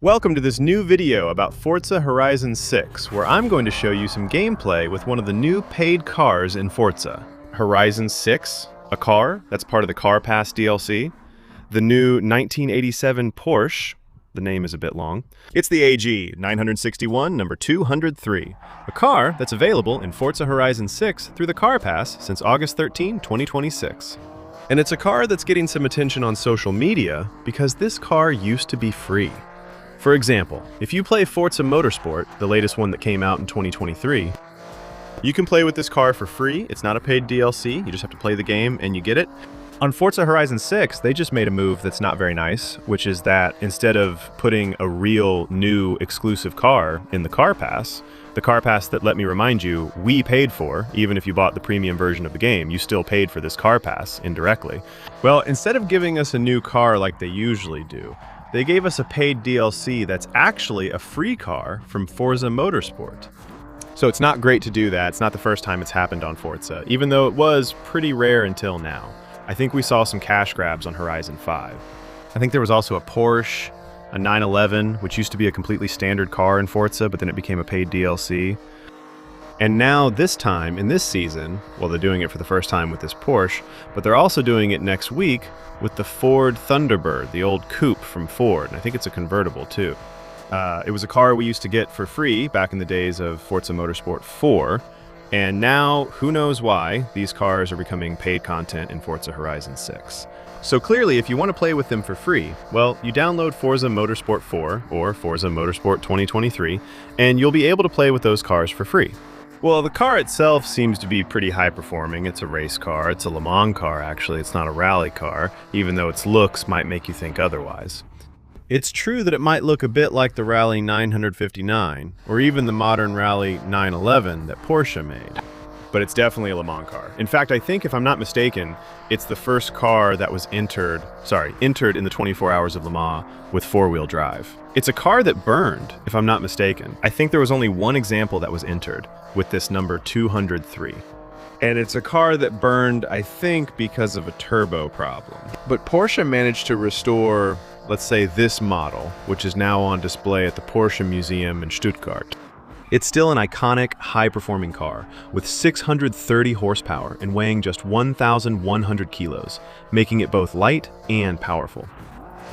Welcome to this new video about Forza Horizon 6, where I'm going to show you some gameplay with one of the new paid cars in Forza. Horizon 6, a car that's part of the Car Pass DLC. The new 1987 Porsche, the name is a bit long. It's the AG 961 number 203, a car that's available in Forza Horizon 6 through the Car Pass since August 13, 2026. And it's a car that's getting some attention on social media because this car used to be free. For example, if you play Forza Motorsport, the latest one that came out in 2023, you can play with this car for free. It's not a paid DLC, you just have to play the game and you get it. On Forza Horizon 6, they just made a move that's not very nice, which is that instead of putting a real new exclusive car in the Car Pass, the Car Pass that, let me remind you, we paid for, even if you bought the premium version of the game, you still paid for this Car Pass indirectly. Well, instead of giving us a new car like they usually do, they gave us a paid DLC that's actually a free car from Forza Motorsport. So it's not great to do that. It's not the first time it's happened on Forza, even though it was pretty rare until now. I think we saw some cash grabs on Horizon 5. I think there was also a Porsche, a 911, which used to be a completely standard car in Forza, but then it became a paid DLC. And now this time, in this season, well, they're doing it for the first time with this Porsche, but they're also doing it next week with the Ford Thunderbird, the old coupe from Ford, and I think it's a convertible too. It was a car we used to get for free back in the days of Forza Motorsport 4, and now, who knows why, these cars are becoming paid content in Forza Horizon 6. So clearly, if you want to play with them for free, well, you download Forza Motorsport 4 or Forza Motorsport 2023, and you'll be able to play with those cars for free. Well, the car itself seems to be pretty high-performing. It's a race car. It's a Le Mans car, actually. It's not a rally car, even though its looks might make you think otherwise. It's true that it might look a bit like the Rally 959, or even the modern Rally 911 that Porsche made. But it's definitely a Le Mans car. In fact, I think, if I'm not mistaken, it's the first car that was entered in the 24 Hours of Le Mans with four-wheel drive. It's a car that burned, if I'm not mistaken. I think there was only one example that was entered with this number 203. And it's a car that burned, I think, because of a turbo problem. But Porsche managed to restore, let's say, this model, which is now on display at the Porsche Museum in Stuttgart. It's still an iconic, high-performing car with 630 horsepower and weighing just 1,100 kilos, making it both light and powerful.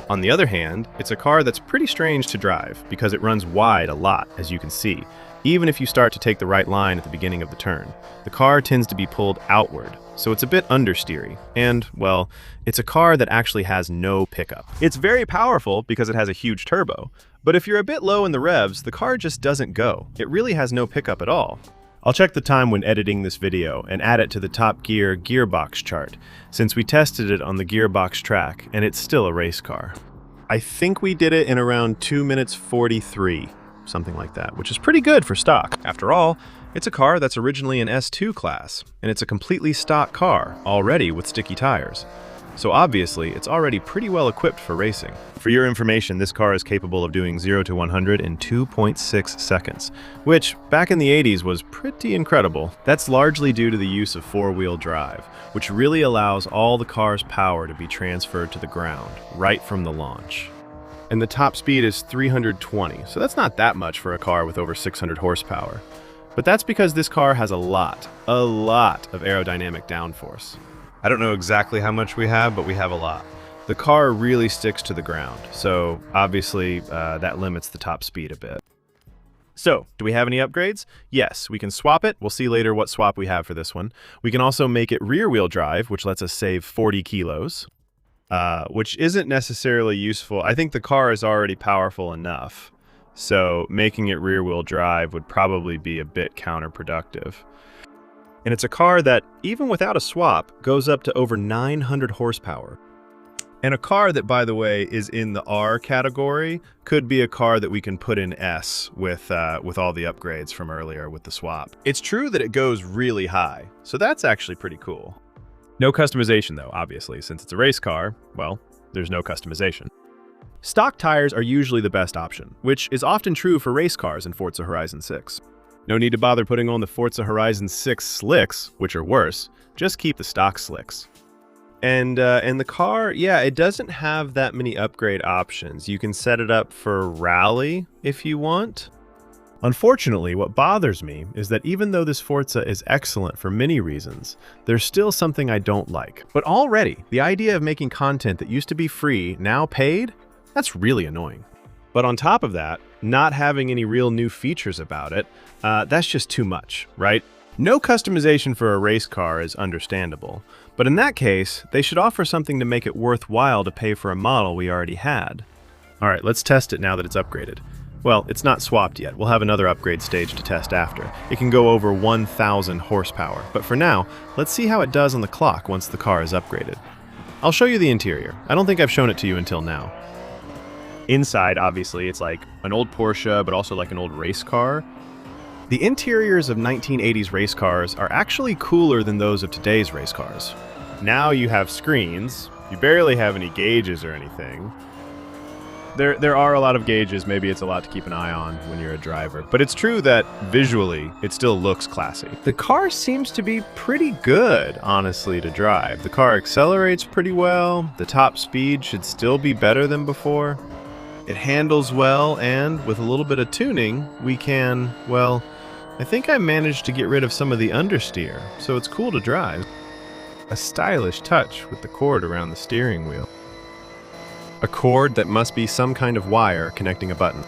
On the other hand, it's a car that's pretty strange to drive because it runs wide a lot, as you can see. Even if you start to take the right line at the beginning of the turn, the car tends to be pulled outward, so it's a bit understeery. And, well, it's a car that actually has no pickup. It's very powerful because it has a huge turbo, but if you're a bit low in the revs, the car just doesn't go. It really has no pickup at all. I'll check the time when editing this video and add it to the Top Gear gearbox chart, since we tested it on the gearbox track, and it's still a race car. I think we did it in around 2 minutes 43. Something like that, which is pretty good for stock. After all, it's a car that's originally an S2 class, and it's a completely stock car, already with sticky tires. So obviously, it's already pretty well equipped for racing. For your information, this car is capable of doing 0 to 100 in 2.6 seconds, which back in the 80s was pretty incredible. That's largely due to the use of four-wheel drive, which really allows all the car's power to be transferred to the ground, right from the launch. And the top speed is 320, so that's not that much for a car with over 600 horsepower. But that's because this car has a lot of aerodynamic downforce. I don't know exactly how much we have, but we have a lot. The car really sticks to the ground, so obviously that limits the top speed a bit. So, do we have any upgrades? Yes, we can swap it. We'll see later what swap we have for this one. We can also make it rear-wheel drive, which lets us save 40 kilos. Which isn't necessarily useful. I think the car is already powerful enough, so making it rear-wheel drive would probably be a bit counterproductive. And it's a car that, even without a swap, goes up to over 900 horsepower. And a car that, by the way, is in the R category, could be a car that we can put in S with all the upgrades from earlier with the swap. It's true that it goes really high, so that's actually pretty cool. No customization though, obviously, since it's a race car, well, there's no customization. Stock tires are usually the best option, which is often true for race cars in Forza Horizon 6. No need to bother putting on the Forza Horizon 6 slicks, which are worse, just keep the stock slicks. And the car, yeah, it doesn't have that many upgrade options. You can set it up for rally if you want. Unfortunately, what bothers me is that even though this Forza is excellent for many reasons, there's still something I don't like. But already, the idea of making content that used to be free, now paid, that's really annoying. But on top of that, not having any real new features about it, that's just too much, right? No customization for a race car is understandable, but in that case, they should offer something to make it worthwhile to pay for a model we already had. All right, let's test it now that it's upgraded. Well, it's not swapped yet. We'll have another upgrade stage to test after. It can go over 1,000 horsepower, but for now, let's see how it does on the clock once the car is upgraded. I'll show you the interior. I don't think I've shown it to you until now. Inside, obviously, it's like an old Porsche, but also like an old race car. The interiors of 1980s race cars are actually cooler than those of today's race cars. Now you have screens, you barely have any gauges or anything. There are a lot of gauges, maybe it's a lot to keep an eye on when you're a driver, but it's true that visually it still looks classy. The car seems to be pretty good, honestly, to drive. The car accelerates pretty well, the top speed should still be better than before. It handles well, and with a little bit of tuning, we can, well, I think I managed to get rid of some of the understeer, so it's cool to drive. A stylish touch with the cord around the steering wheel. A cord that must be some kind of wire connecting a button.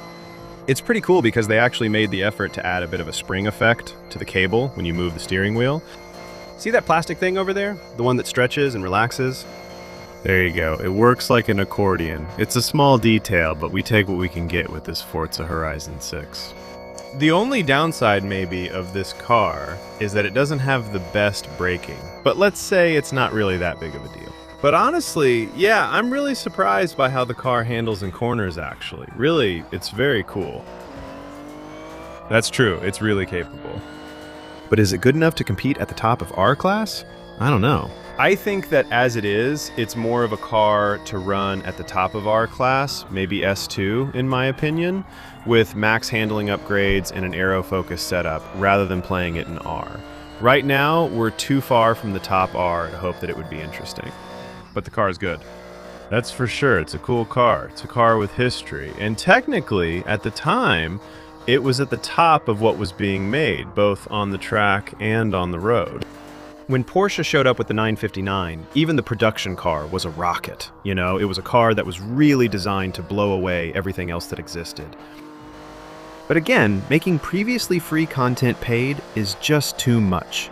It's pretty cool because they actually made the effort to add a bit of a spring effect to the cable when you move the steering wheel. See that plastic thing over there? The one that stretches and relaxes? There you go. It works like an accordion. It's a small detail, but we take what we can get with this Forza Horizon 6. The only downside, maybe, of this car is that it doesn't have the best braking. But let's say it's not really that big of a deal. But honestly, yeah, I'm really surprised by how the car handles in corners, actually. Really, it's very cool. That's true, it's really capable. But is it good enough to compete at the top of our class? I don't know. I think that as it is, it's more of a car to run at the top of our class, maybe S2 in my opinion, with max handling upgrades and an aero-focus setup, rather than playing it in R. Right now, we're too far from the top R to hope that it would be interesting. But the car is good. That's for sure. It's a cool car. It's a car with history. And technically, at the time, it was at the top of what was being made, both on the track and on the road. When Porsche showed up with the 959, even the production car was a rocket. You know, it was a car that was really designed to blow away everything else that existed. But again, making previously free content paid is just too much.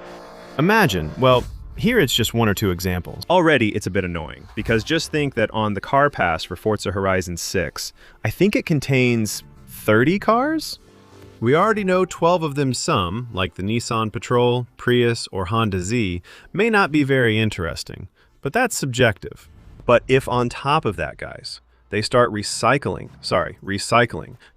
Imagine, well, here it's just one or two examples. Already it's a bit annoying, because just think that on the car pass for Forza Horizon 6, I think it contains 30 cars? We already know 12 of them like the Nissan Patrol, Prius, or Honda Z, may not be very interesting, but that's subjective. But if on top of that, guys, they start recycling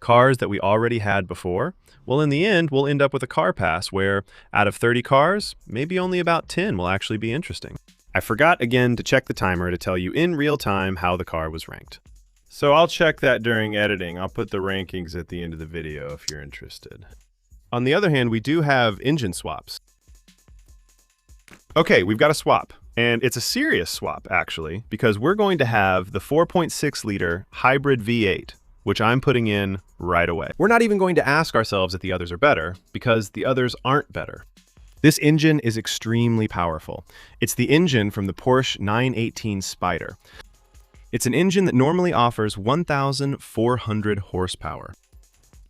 cars that we already had before, well, in the end, we'll end up with a car pass where, out of 30 cars, maybe only about 10 will actually be interesting. I forgot again to check the timer to tell you in real time how the car was ranked. So I'll check that during editing. I'll put the rankings at the end of the video if you're interested. On the other hand, we do have engine swaps. Okay, we've got a swap. And it's a serious swap, actually, because we're going to have the 4.6-liter hybrid V8, which I'm putting in right away. We're not even going to ask ourselves if the others are better, because the others aren't better. This engine is extremely powerful. It's the engine from the Porsche 918 Spyder. It's an engine that normally offers 1,400 horsepower.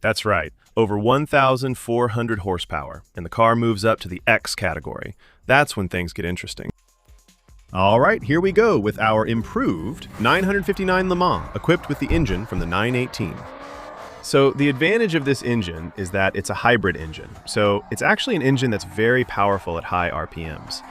That's right, over 1,400 horsepower, and the car moves up to the X category. That's when things get interesting. All right, here we go with our improved 959 Le Mans, equipped with the engine from the 918. So the advantage of this engine is that it's a hybrid engine. So it's actually an engine that's very powerful at high RPMs.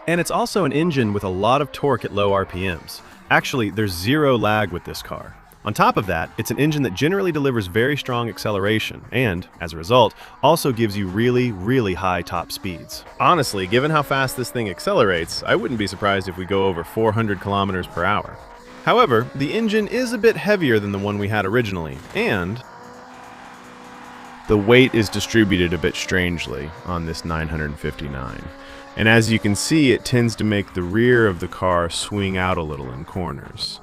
And it's also an engine with a lot of torque at low RPMs. Actually, there's zero lag with this car. On top of that, it's an engine that generally delivers very strong acceleration and, as a result, also gives you really, really high top speeds. Honestly, given how fast this thing accelerates, I wouldn't be surprised if we go over 400 kilometers per hour. However, the engine is a bit heavier than the one we had originally, and the weight is distributed a bit strangely on this 959. And as you can see, it tends to make the rear of the car swing out a little in corners.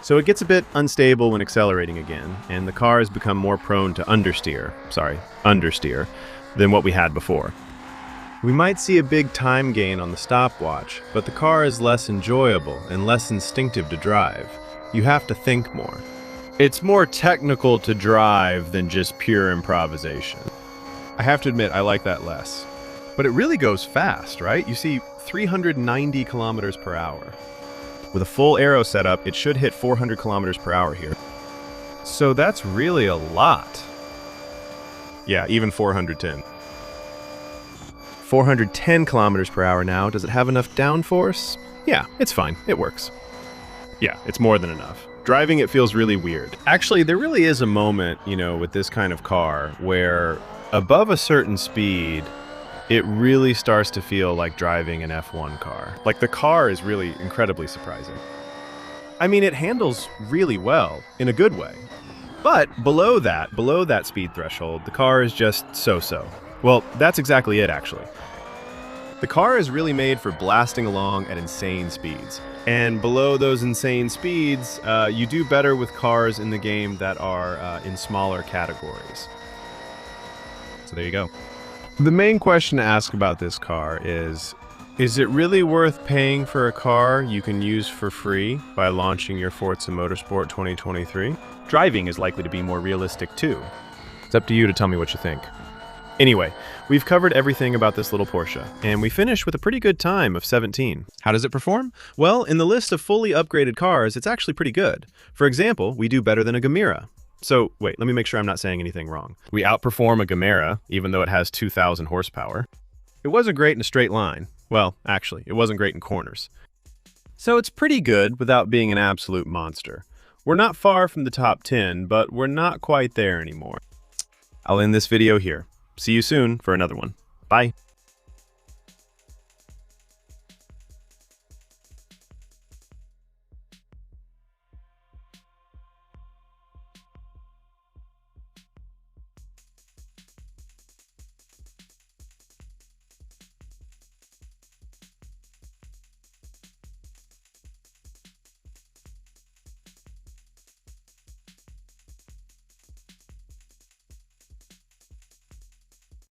So it gets a bit unstable when accelerating again, and the car has become more prone to understeer than what we had before. We might see a big time gain on the stopwatch, but the car is less enjoyable and less instinctive to drive. You have to think more. It's more technical to drive than just pure improvisation. I have to admit, I like that less. But it really goes fast, right? You see 390 kilometers per hour. With a full aero setup, it should hit 400 kilometers per hour here. So that's really a lot. Yeah, even 410. 410 kilometers per hour now. Does it have enough downforce? Yeah, it's fine. It works. Yeah, it's more than enough. Driving it feels really weird. Actually, there really is a moment, with this kind of car where above a certain speed, it really starts to feel like driving an F1 car. Like the car is really incredibly surprising. I mean, it handles really well in a good way. But below that speed threshold, the car is just so-so. Well, that's exactly it, actually. The car is really made for blasting along at insane speeds. And below those insane speeds, you do better with cars in the game that are in smaller categories. So there you go. The main question to ask about this car is it really worth paying for a car you can use for free by launching your Forza Motorsport 2023? Driving is likely to be more realistic too. It's up to you to tell me what you think. Anyway, we've covered everything about this little Porsche, and we finished with a pretty good time of 17. How does it perform? Well, in the list of fully upgraded cars, it's actually pretty good. For example, we do better than a Gamera. So, wait, let me make sure I'm not saying anything wrong. We outperform a Gamera, even though it has 2,000 horsepower. It wasn't great in a straight line. Well, actually, it wasn't great in corners. So it's pretty good without being an absolute monster. We're not far from the top 10, but we're not quite there anymore. I'll end this video here. See you soon for another one. Bye.